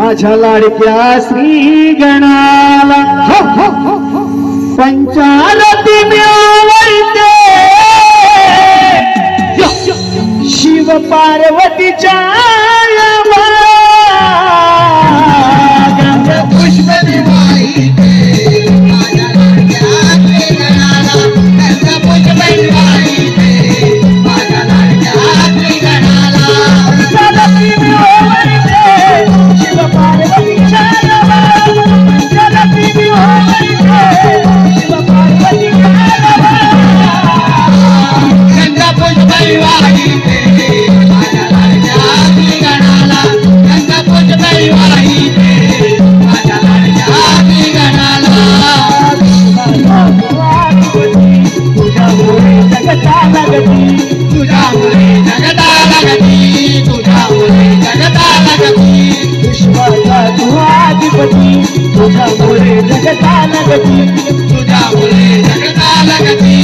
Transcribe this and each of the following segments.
माझ्या लाडक्या श्री गणाला पंचारती मिळवते शिव पार्वतीच्या पुष्प दिवाळीते माझ्या लाडक्या श्री गणाला पुष्प दिवाळीते माझ्या लाडक्या श्री गणाला पंचारती मिळवते शिव पार्वतीच्या पंचारती मिळवते शिव पार्वतीच्या पुष्प दिवाळीते माझ्या लाडक्या श्री गणाला पुष्प दिवाळीते माझ्या लाडक्या श्री गणाला तुझ्यामुळे जगता लगती तुझ्यामुळे जगता लगती तुझ्यामुळे जगता लगती विश्वाचा तू अधिपती तुझ्यामुळे जगता लगती तुझ्यामुळे जगता लगती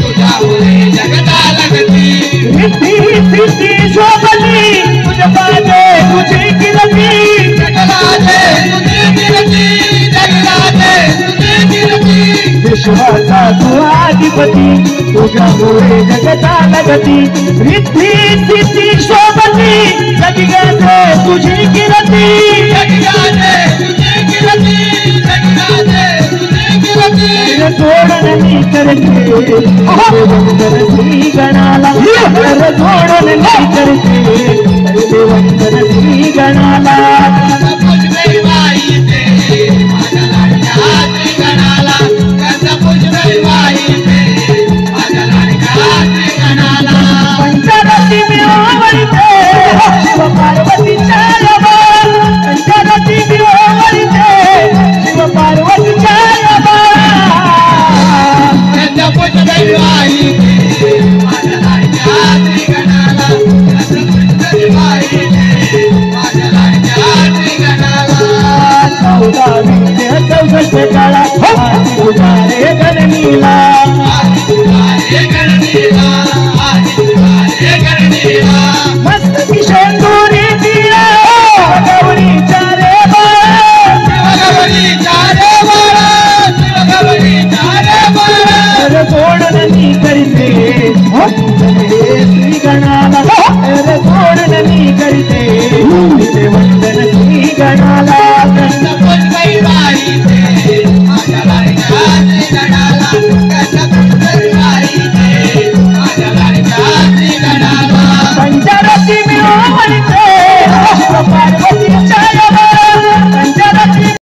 तुझ्यामुळे जगता लगती रिद्धी सिद्धी शोभली तुझ्या पादे तुझी किरती जगलाते तुझी कीर्ती जगलाते तुझी कीर्ती विश्वाचा तू अधिपती तुझ्यामुळे जगता लगती रिद्धी सिद्धी शोभली जगते तुझी किरती जगलाते तुझी कीर्ती जगलाते तुझी कीर्ती जोडण मी करते वंदन श्री गणाला जोडण मी करते वंदन श्री गणाला पुष्प दिवाळीते माझ्या लाडक्या श्री गणाला पुष्प दिवाळीते माझ्या लाडक्या श्री गणाला पंचरती मिळवते शिव पार्वतीच्या पंचरती मिळवते शिव पार्वतीच्या पुष्प दिवाळीते माझ्या लाडक्या श्री गणाला पुष्प दिवाळीते माझ्या लाडक्या श्री गणाला 14 काळा तुझारे गणनीला मस्त किशोरी दिया गौरीच्या रे जोडण मी करते